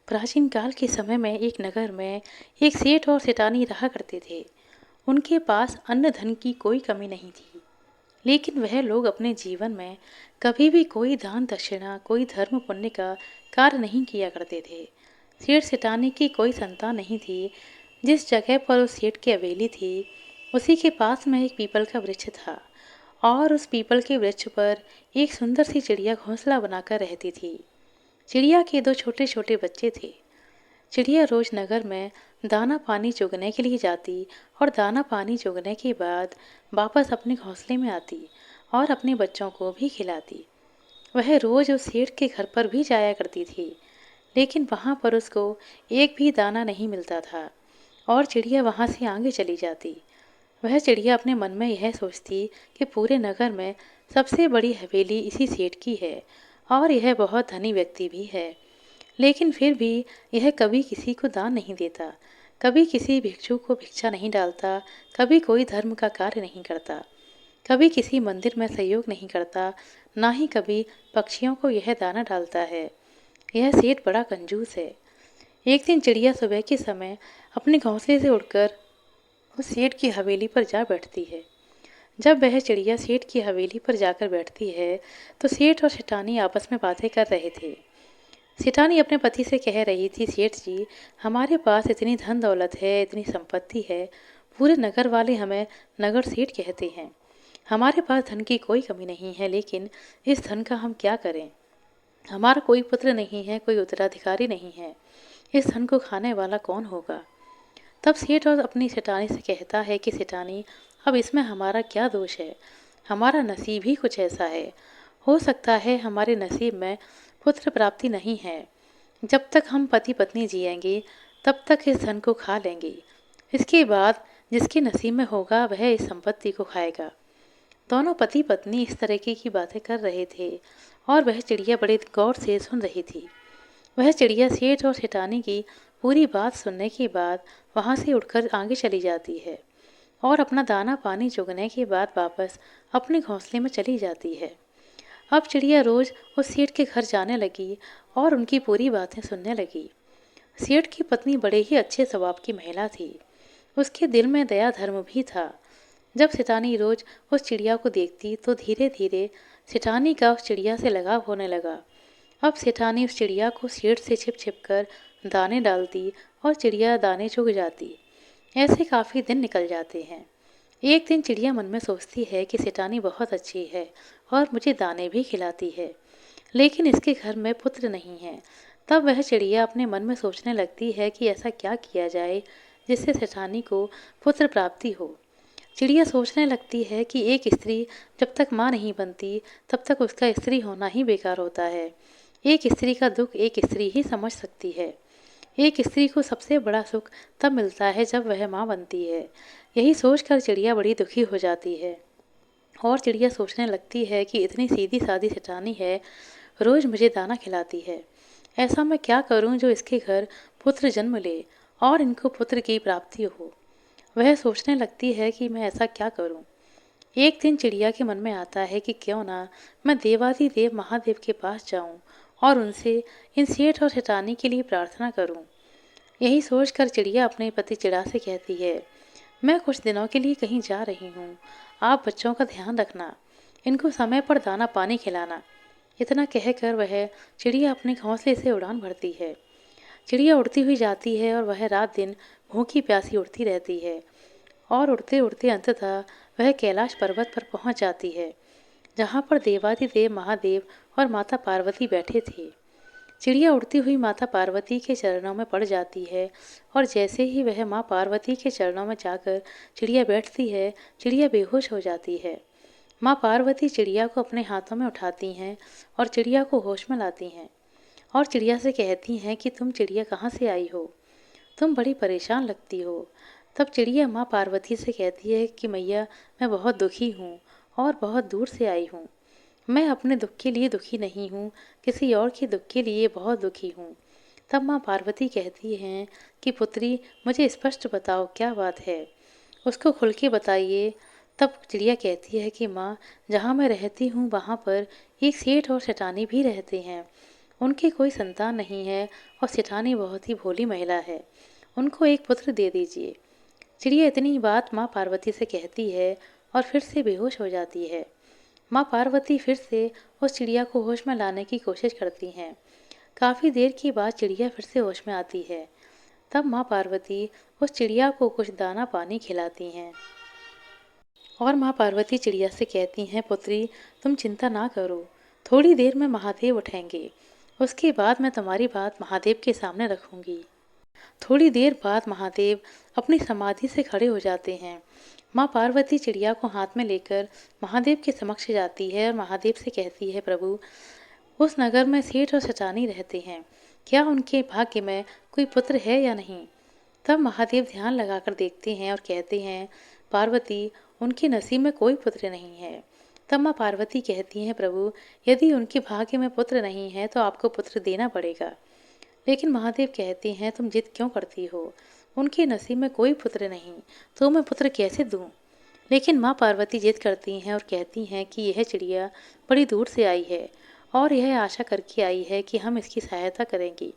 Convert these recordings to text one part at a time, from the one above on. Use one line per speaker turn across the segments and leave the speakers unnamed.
प्राचीन काल के समय में एक नगर में एक सेठ और सेठानी रहा करते थे। उनके पास अन्न धन की कोई कमी नहीं थी, लेकिन वह लोग अपने जीवन में कभी भी कोई दान दक्षिणा, कोई धर्म पुण्य का कार्य नहीं किया करते थे। सेठ सेठानी की कोई संतान नहीं थी। जिस जगह पर उस सेठ की हवेली थी, उसी के पास में एक पीपल का वृक्ष था और उस पीपल के वृक्ष पर एक सुंदर सी चिड़िया घोंसला बनाकर रहती थी। चिड़िया के दो छोटे छोटे बच्चे थे। चिड़िया रोज नगर में दाना पानी चुगने के लिए जाती और दाना पानी चुगने के बाद वापस अपने घोंसले में आती और अपने बच्चों को भी खिलाती। वह रोज उस सेठ के घर पर भी जाया करती थी, लेकिन वहाँ पर उसको एक भी दाना नहीं मिलता था और चिड़िया वहाँ से आगे चली जाती। वह चिड़िया अपने मन में यह सोचती कि पूरे नगर में सबसे बड़ी हवेली इसी सेठ की है और यह बहुत धनी व्यक्ति भी है, लेकिन फिर भी यह कभी किसी को दान नहीं देता, कभी किसी भिक्षु को भिक्षा नहीं डालता, कभी कोई धर्म का कार्य नहीं करता, कभी किसी मंदिर में सहयोग नहीं करता, ना ही कभी पक्षियों को यह दाना डालता है। यह सेठ बड़ा कंजूस है। एक दिन चिड़िया सुबह के समय अपने घोंसले से उड़कर उस सेठ की हवेली पर जा बैठती है। जब वह चिड़िया सेठ की हवेली पर जाकर बैठती है, तो सेठ और सेठानी आपस में बातें कर रहे थे। सेठानी अपने पति से कह रही थी, सेठ जी, हमारे पास इतनी धन दौलत है, इतनी संपत्ति है, पूरे नगर वाले हमें नगर सेठ कहते हैं। हमारे पास धन की कोई कमी नहीं है, लेकिन इस धन का हम क्या करें? हमारा कोई पुत्र नहीं है, कोई उत्तराधिकारी नहीं है। इस धन को खाने वाला कौन होगा? तब सेठ और अपनी सेठानी से कहता है कि सेठानी, अब इसमें हमारा क्या दोष है? हमारा नसीब ही कुछ ऐसा है। हो सकता है हमारे नसीब में पुत्र प्राप्ति नहीं है। जब तक हम पति पत्नी जिएंगे, तब तक इस धन को खा लेंगे। इसके बाद जिसके नसीब में होगा वह इस संपत्ति को खाएगा। दोनों पति पत्नी इस तरीके की बातें कर रहे थे और वह चिड़िया बड़े गौर से सुन रही थी। वह चिड़िया सेठ और सेठानी की पूरी बात सुनने के बाद वहाँ से उठकर आगे चली जाती है और अपना दाना पानी चुगने के बाद वापस अपने घोंसले में चली जाती है। अब चिड़िया रोज उस सेठ के घर जाने लगी और उनकी पूरी बातें सुनने लगी। सेठ की पत्नी बड़े ही अच्छे स्वभाव की महिला थी। उसके दिल में दया धर्म भी था। जब सेठानी रोज उस चिड़िया को देखती तो धीरे धीरे सेठानी का उस चिड़िया से लगाव होने लगा। अब सेठानी उस चिड़िया को सेठ से छिप छिप कर दाने डालती और चिड़िया दाने चुग जाती। ऐसे काफ़ी दिन निकल जाते हैं। एक दिन चिड़िया मन में सोचती है कि सेठानी बहुत अच्छी है और मुझे दाने भी खिलाती है, लेकिन इसके घर में पुत्र नहीं है। तब वह चिड़िया अपने मन में सोचने लगती है कि ऐसा क्या किया जाए जिससे सेठानी को पुत्र प्राप्ति हो। चिड़िया सोचने लगती है कि एक स्त्री जब तक माँ नहीं बनती, तब तक उसका स्त्री होना ही बेकार होता है। एक स्त्री का दुख एक स्त्री ही समझ सकती है। एक स्त्री को सबसे बड़ा सुख तब मिलता है जब वह माँ बनती है। यही सोचकर चिड़िया बड़ी दुखी हो जाती है और चिड़िया सोचने लगती है कि इतनी सीधी सादी सेठानी है, रोज मुझे दाना खिलाती है। ऐसा मैं क्या करूं जो इसके घर पुत्र जन्म ले और इनको पुत्र की प्राप्ति हो। वह सोचने लगती है कि मैं ऐसा क्या करूं। एक दिन चिड़िया के मन में आता है कि क्यों ना मैं देवाधिदेव महादेव के पास जाऊं और उनसे इन सेठ और सेठानी के लिए प्रार्थना करूं। यही सोचकर चिड़िया अपने पति चिड़ा से कहती है, मैं कुछ दिनों के लिए कहीं जा रही हूँ, आप बच्चों का ध्यान रखना, इनको समय पर दाना पानी खिलाना। इतना कहकर वह चिड़िया अपने घोंसले से उड़ान भरती है। चिड़िया उड़ती हुई जाती है और वह रात दिन भूखी प्यासी उड़ती रहती है और उड़ते उड़ते अंततः वह कैलाश पर्वत पर पहुंच जाती है, जहाँ पर देवाधिदेव महादेव और माता पार्वती बैठे थे। चिड़िया उड़ती हुई माता पार्वती के चरणों में पड़ जाती है और जैसे ही वह माँ पार्वती के चरणों में जाकर चिड़िया बैठती है, चिड़िया बेहोश हो जाती है। माँ पार्वती चिड़िया को अपने हाथों में उठाती हैं और चिड़िया को होश में लाती हैं और चिड़िया से कहती हैं कि तुम चिड़िया कहाँ से आई हो, तुम बड़ी परेशान लगती हो। तब चिड़िया माँ पार्वती से कहती है कि मैया, मैं बहुत दुखी हूँ और बहुत दूर से आई हूँ। मैं अपने दुख के लिए दुखी नहीं हूँ, किसी और के दुख के लिए बहुत दुखी हूँ। तब माँ पार्वती कहती हैं कि पुत्री, मुझे स्पष्ट बताओ क्या बात है, उसको खुल के बताइए। तब चिड़िया कहती है कि माँ, जहाँ मैं रहती हूँ वहाँ पर एक सेठ और सेठानी भी रहते हैं। उनकी कोई संतान नहीं है और सेठानी बहुत ही भोली महिला है, उनको एक पुत्र दे दीजिए। चिड़िया इतनी बात माँ पार्वती से कहती है और फिर से बेहोश हो जाती है। माँ पार्वती फिर से उस चिड़िया को होश में लाने की कोशिश करती हैं। काफ़ी देर के बाद चिड़िया फिर से होश में आती है। तब माँ पार्वती उस चिड़िया को कुछ दाना पानी खिलाती हैं और माँ पार्वती चिड़िया से कहती हैं, पुत्री तुम चिंता ना करो, थोड़ी देर में महादेव उठेंगे, उसके बाद मैं तुम्हारी बात महादेव के सामने रखूंगी। थोड़ी देर बाद महादेव अपनी समाधि से खड़े हो जाते हैं। माँ पार्वती चिड़िया को हाथ में लेकर महादेव के समक्ष जाती है और महादेव से कहती है, प्रभु उस नगर में सेठ और सचानी रहते हैं, क्या उनके भाग्य में कोई पुत्र है या नहीं। तब महादेव ध्यान लगाकर देखते हैं और कहते हैं, पार्वती उनके नसीब में कोई पुत्र नहीं है। तब माँ पार्वती कहती हैं, प्रभु यदि उनके भाग्य में पुत्र नहीं है तो आपको पुत्र देना पड़ेगा। लेकिन महादेव कहते हैं, तुम जिद क्यों करती हो, उनके नसीब में कोई पुत्र नहीं, तो मैं पुत्र कैसे दूं। लेकिन माँ पार्वती जिद करती हैं और कहती हैं कि यह चिड़िया बड़ी दूर से आई है और यह आशा करके आई है कि हम इसकी सहायता करेंगी।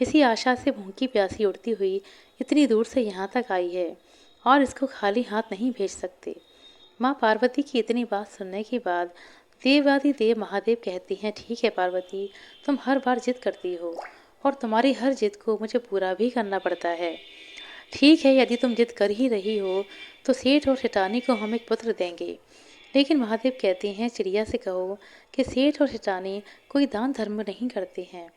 इसी आशा से भूखी प्यासी उड़ती हुई इतनी दूर से यहाँ तक आई है और इसको खाली हाथ नहीं भेज सकते। माँ पार्वती की इतनी बात सुनने के बाद देवादिदेव महादेव कहती हैं, ठीक है पार्वती, तुम हर बार जिद करती हो और तुम्हारी हर जिद को मुझे पूरा भी करना पड़ता है। ठीक है, यदि तुम जिद कर ही रही हो तो सेठ और सेठानी को हम एक पुत्र देंगे। लेकिन महादेव कहते हैं, चिड़िया से कहो कि सेठ और सेठानी कोई दान धर्म नहीं करते हैं,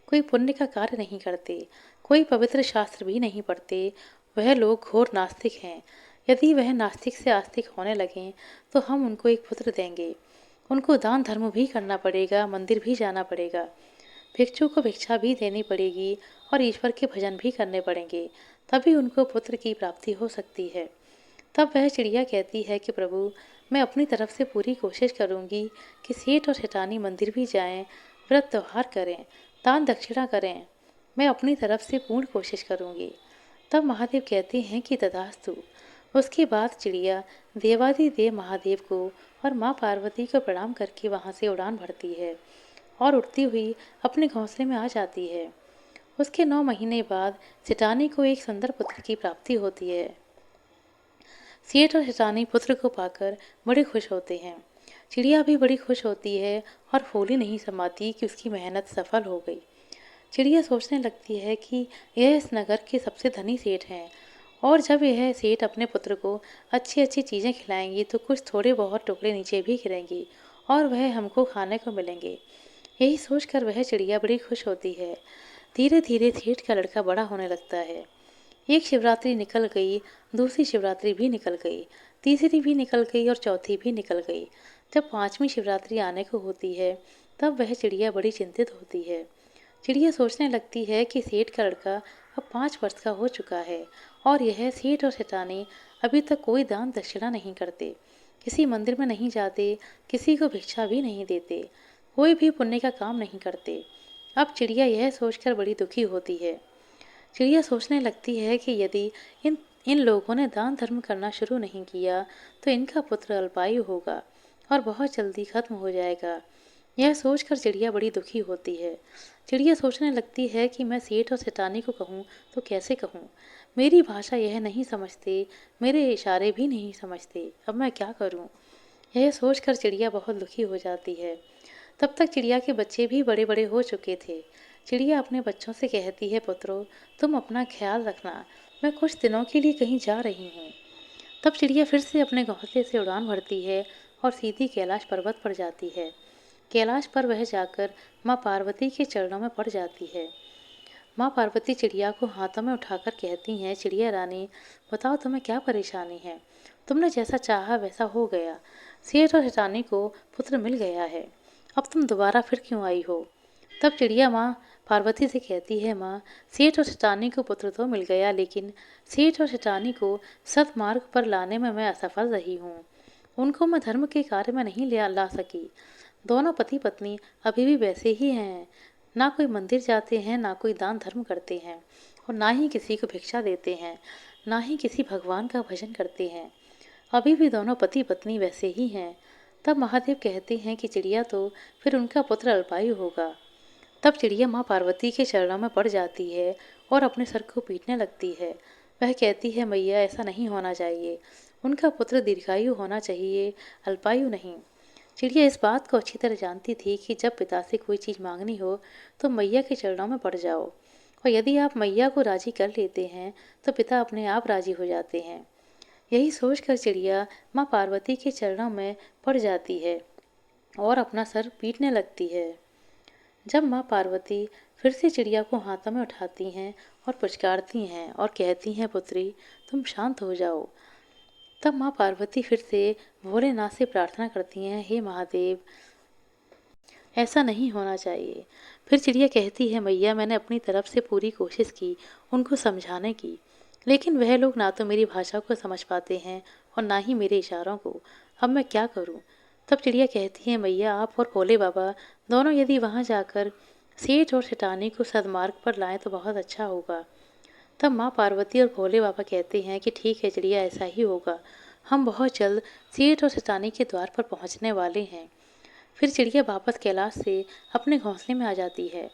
कोई पुण्य का कार्य नहीं करते, कोई पवित्र शास्त्र भी नहीं पढ़ते, वह लोग घोर नास्तिक हैं। यदि वह नास्तिक से आस्तिक होने लगें तो हम उनको एक पुत्र देंगे। उनको दान धर्म भी करना पड़ेगा, मंदिर भी जाना पड़ेगा, भिक्षु को भिक्षा भी देनी पड़ेगी और ईश्वर के भजन भी करने पड़ेंगे, तभी उनको पुत्र की प्राप्ति हो सकती है। तब वह चिड़िया कहती है कि प्रभु मैं अपनी तरफ से पूरी कोशिश करूंगी कि सेठ और सेठानी मंदिर भी जाएं, व्रत त्यौहार करें, दान दक्षिणा करें, मैं अपनी तरफ से पूर्ण कोशिश करूंगी। तब महादेव कहते हैं कि तथास्तु। उसके बाद चिड़िया देवादिदेव महादेव को और माँ पार्वती को प्रणाम करके वहाँ से उड़ान भरती है और उड़ती हुई अपने घोंसले में आ जाती है। उसके 9 महीने बाद सेठानी को एक सुंदर पुत्र की प्राप्ति होती है। सेठ और सेठानी पुत्र को पाकर बड़े खुश होते हैं। चिड़िया भी बड़ी खुश होती है और फूली नहीं समाती कि उसकी मेहनत सफल हो गई। चिड़िया सोचने लगती है कि यह इस नगर के सबसे धनी सेठ हैं और जब यह सेठ अपने पुत्र को अच्छी अच्छी चीज़ें खिलाएंगी तो कुछ थोड़े बहुत टुकड़े नीचे भी गिरेंगी और वह हमको खाने को मिलेंगे। यही सोचकर वह चिड़िया बड़ी खुश होती है। धीरे धीरे सेठ का लड़का बड़ा होने लगता है। एक शिवरात्रि निकल गई, दूसरी शिवरात्रि भी निकल गई, तीसरी भी निकल गई और चौथी भी निकल गई। जब 5वीं शिवरात्रि आने को होती है तब वह चिड़िया बड़ी चिंतित होती है। चिड़िया सोचने लगती है कि सेठ का लड़का अब 5 वर्ष का हो चुका है और यह सेठ और सेठानी अभी तक कोई दान दक्षिणा नहीं करते, किसी मंदिर में नहीं जाते, किसी को भिक्षा भी नहीं देते, कोई भी पुण्य का काम नहीं करते। अब चिड़िया यह सोचकर बड़ी दुखी होती है। चिड़िया सोचने लगती है कि यदि इन इन लोगों ने दान धर्म करना शुरू नहीं किया तो इनका पुत्र अल्पायु होगा और बहुत जल्दी खत्म हो जाएगा। यह सोचकर चिड़िया बड़ी दुखी होती है। चिड़िया सोचने लगती है कि मैं सेठ और सेठानी को कहूँ तो कैसे कहूँ, मेरी भाषा यह नहीं समझते, मेरे इशारे भी नहीं समझते, अब मैं क्या करूँ। यह सोचकर चिड़िया बहुत दुखी हो जाती है। तब तक चिड़िया के बच्चे भी बड़े बड़े हो चुके थे। चिड़िया अपने बच्चों से कहती है, पुत्रों तुम अपना ख्याल रखना, मैं कुछ दिनों के लिए कहीं जा रही हूँ। तब चिड़िया फिर से अपने घोंसले से उड़ान भरती है और सीधी कैलाश पर्वत पर जाती है। कैलाश पर वह जाकर माँ पार्वती के चरणों में पड़ जाती है। माँ पार्वती चिड़िया को हाथों में उठाकर कहती हैं, चिड़िया रानी बताओ तुम्हें क्या परेशानी है, तुमने जैसा चाहा वैसा हो गया, सेठ और सेठानी को पुत्र मिल गया है, अब तुम दोबारा फिर क्यों आई हो। तब चिड़िया माँ पार्वती से कहती है, माँ सेठ और सेठानी को पुत्र तो मिल गया, लेकिन सेठ और सेठानी को सतमार्ग पर लाने में मैं असफल रही हूँ, उनको मैं धर्म के कार्य में नहीं ला सकी। दोनों पति पत्नी अभी भी वैसे ही हैं, ना कोई मंदिर जाते हैं, ना कोई दान धर्म करते हैं और ना ही किसी को भिक्षा देते हैं, ना ही किसी भगवान का भजन करते हैं। अभी भी दोनों पति पत्नी वैसे ही हैं। तब महादेव कहते हैं कि चिड़िया तो फिर उनका पुत्र अल्पायु होगा, तब चिड़िया माँ पार्वती के चरणों में पड़ जाती है और अपने सर को पीटने लगती है। वह कहती है, मैया ऐसा नहीं होना चाहिए, उनका पुत्र दीर्घायु होना चाहिए, अल्पायु नहीं। चिड़िया इस बात को अच्छी तरह जानती थी कि जब पिता से कोई चीज़ मांगनी हो तो मैया के चरणों में पड़ जाओ, और यदि आप मैया को राजी कर लेते हैं तो पिता अपने आप राजी हो जाते हैं। यही सोचकर चिड़िया माँ पार्वती के चरणों में पड़ जाती है और अपना सर पीटने लगती है। जब माँ पार्वती फिर से चिड़िया को हाथों में उठाती हैं और पुचकारती हैं और कहती हैं, पुत्री तुम शांत हो जाओ, तब माँ पार्वती फिर से भोलेनाथ से प्रार्थना करती हैं, हे महादेव ऐसा नहीं होना चाहिए। फिर चिड़िया कहती है, मैया मैंने अपनी तरफ से पूरी कोशिश की उनको समझाने की, लेकिन वह लोग ना तो मेरी भाषा को समझ पाते हैं और ना ही मेरे इशारों को। अब मैं क्या करूं? तब चिड़िया कहती है, मैया आप और भोले बाबा दोनों यदि वहां जाकर सेठ और सेठानी को सदमार्ग पर लाएं तो बहुत अच्छा होगा। तब माँ पार्वती और भोले बाबा कहते हैं कि ठीक है चिड़िया, ऐसा ही होगा। हम बहुत जल्द सेठ और सेठानी के द्वार पर पहुंचने वाले हैं। फिर चिड़िया वापस कैलाश से अपने घोंसले में आ जाती है।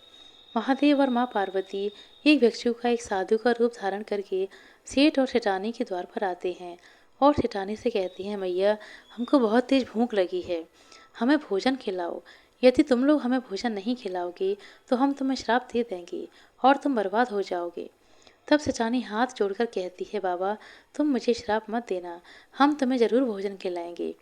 महादेव और माँ पार्वती एक भिक्षु का, एक साधु का रूप धारण करके सेठ और सेठानी के द्वार पर आते हैं और सेठानी से कहती हैं, मैया हमको बहुत तेज भूख लगी है, हमें भोजन खिलाओ। यदि तुम लोग हमें भोजन नहीं खिलाओगे तो हम तुम्हें श्राप दे देंगे और तुम बर्बाद हो जाओगे। तब सेठानी हाथ जोड़कर कहती है, बाबा तुम मुझे श्राप मत देना, हम तुम्हें जरूर भोजन खिलाएंगे।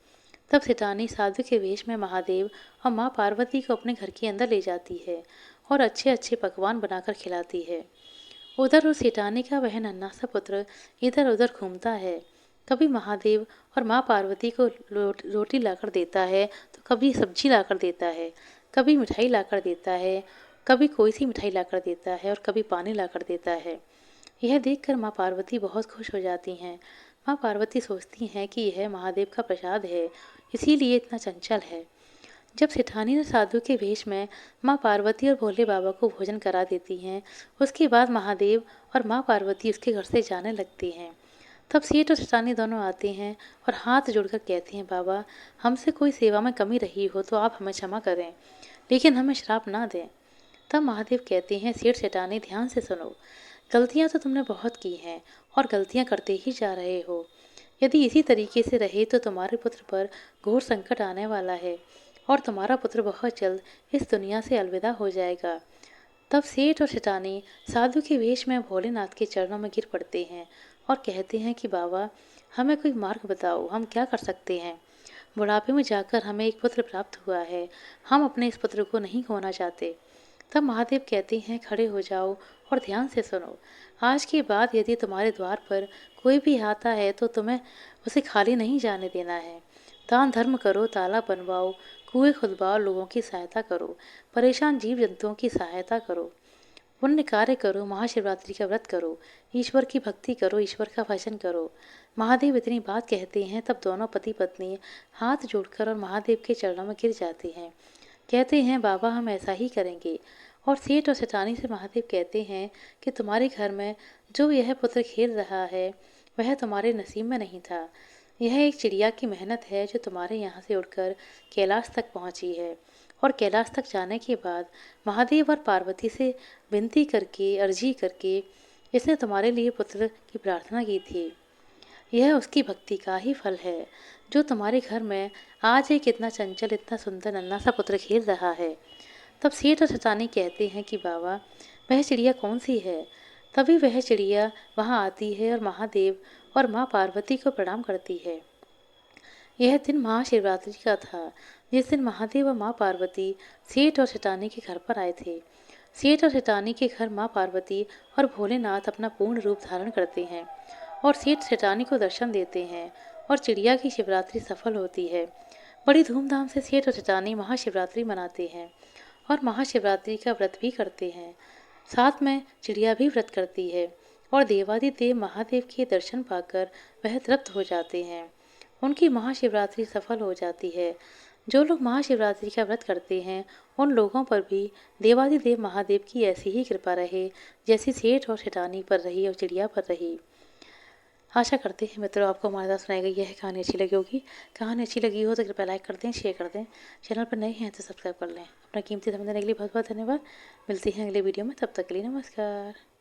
तब सेठानी साधु के वेश में महादेव और माँ पार्वती को अपने घर के अंदर ले जाती है और अच्छे अच्छे पकवान बनाकर खिलाती है। उधर उस सेठानी का वह नन्हा सा पुत्र इधर उधर घूमता है। कभी महादेव और माँ पार्वती को रोटी लाकर देता है तो कभी सब्जी लाकर देता है, कभी मिठाई लाकर देता है, कभी कोई सी मिठाई लाकर देता है और कभी पानी लाकर देता है। यह देखकर माँ पार्वती बहुत खुश हो जाती हैं। माँ पार्वती सोचती हैं कि यह महादेव का प्रसाद है, इसीलिए इतना चंचल है। जब सेठानी ने साधु के वेश में माँ पार्वती और भोले बाबा को भोजन करा देती हैं, उसके बाद महादेव और माँ पार्वती उसके घर से जाने लगती हैं। तब सेठ और सेठानी दोनों आते हैं और हाथ जोड़कर कहते हैं, बाबा हमसे कोई सेवा में कमी रही हो तो आप हमें क्षमा करें, लेकिन हमें श्राप ना दें। तब महादेव कहते हैं, सेठ सेठानी ध्यान से सुनो, गलतियाँ तो तुमने बहुत की हैं और गलतियाँ करते ही जा रहे हो। यदि इसी तरीके से रहे तो तुम्हारे पुत्र पर घोर संकट आने वाला है और तुम्हारा पुत्र बहुत जल्द इस दुनिया से अलविदा हो जाएगा। तब सेठ और सेठानी साधु के वेश में भोलेनाथ के चरणों में गिर पड़ते हैं और कहते हैं कि बाबा हमें कोई मार्ग बताओ, हम क्या कर सकते हैं। बुढ़ापे में जाकर हमें एक पुत्र प्राप्त हुआ है, हम अपने इस पुत्र को नहीं खोना चाहते। तब महादेव कहते हैं, खड़े हो जाओ और ध्यान से सुनो, आज के बाद यदि तुम्हारे द्वार पर कोई भी आता है तो तुम्हें उसे खाली नहीं जाने देना है। दान धर्म करो, तालाब बनवाओ, कुएं खुदवाओ, लोगों की सहायता करो, परेशान जीव जंतुओं की सहायता करो, पुण्य कार्य करो, महाशिवरात्रि का व्रत करो, ईश्वर की भक्ति करो, ईश्वर का भजन करो। महादेव इतनी बात कहते हैं तब दोनों पति पत्नी हाथ जोड़कर और महादेव के चरणों में गिर जाते हैं। कहते हैं, बाबा हम ऐसा ही करेंगे। और सेठ और सेठानी से महादेव कहते हैं कि तुम्हारे घर में जो यह पुत्र खेल रहा है वह तुम्हारे नसीब में नहीं था। यह एक चिड़िया की मेहनत है जो तुम्हारे यहाँ से उड़कर कैलाश तक पहुँची है। और कैलाश तक जाने के बाद महादेव और पार्वती से विनती करके, अर्जी करके इसने तुम्हारे लिए पुत्र की प्रार्थना की थी। यह उसकी भक्ति का ही फल है जो तुम्हारे घर में आज एक इतना चंचल, इतना सुंदर नन्हा सा पुत्र खेल रहा है। तब सेठ और सेठानी कहते हैं कि बाबा वह चिड़िया कौन सी है। तभी वह चिड़िया वहाँ आती है और महादेव और माँ पार्वती को प्रणाम करती है। यह दिन महाशिवरात्रि का था, जिस दिन महादेव और माँ पार्वती सेठ और सेठानी के घर पर आए थे। सेठ और सेठानी के घर माँ पार्वती और भोलेनाथ अपना पूर्ण रूप धारण करते हैं और सेठ सेठानी को दर्शन देते हैं और चिड़िया की शिवरात्रि सफल होती है। बड़ी धूमधाम से सेठ और सेठानी महाशिवरात्रि मनाते हैं और महाशिवरात्रि का व्रत भी करते हैं। साथ में चिड़िया भी व्रत करती है और देवादिदेव महादेव के दर्शन पाकर वह तृप्त हो जाते हैं। उनकी महाशिवरात्रि सफल हो जाती है। जो लोग महाशिवरात्रि का व्रत करते हैं उन लोगों पर भी देवादिदेव महादेव की ऐसी ही कृपा रहे जैसी सेठ और सेठानी पर रही और चिड़िया पर रही। आशा करते हैं मित्रों आपको हमारे साथ सुनाई गई यह कहानी अच्छी लगी होगी। कहानी अच्छी लगी हो तो कृपया लाइक कर दें, शेयर कर दें। चैनल पर नए हैं तो सब्सक्राइब कर लें। अपना कीमती समय देने के लिए बहुत बहुत धन्यवाद। मिलती हैं अगले वीडियो में, तब तक के लिए नमस्कार।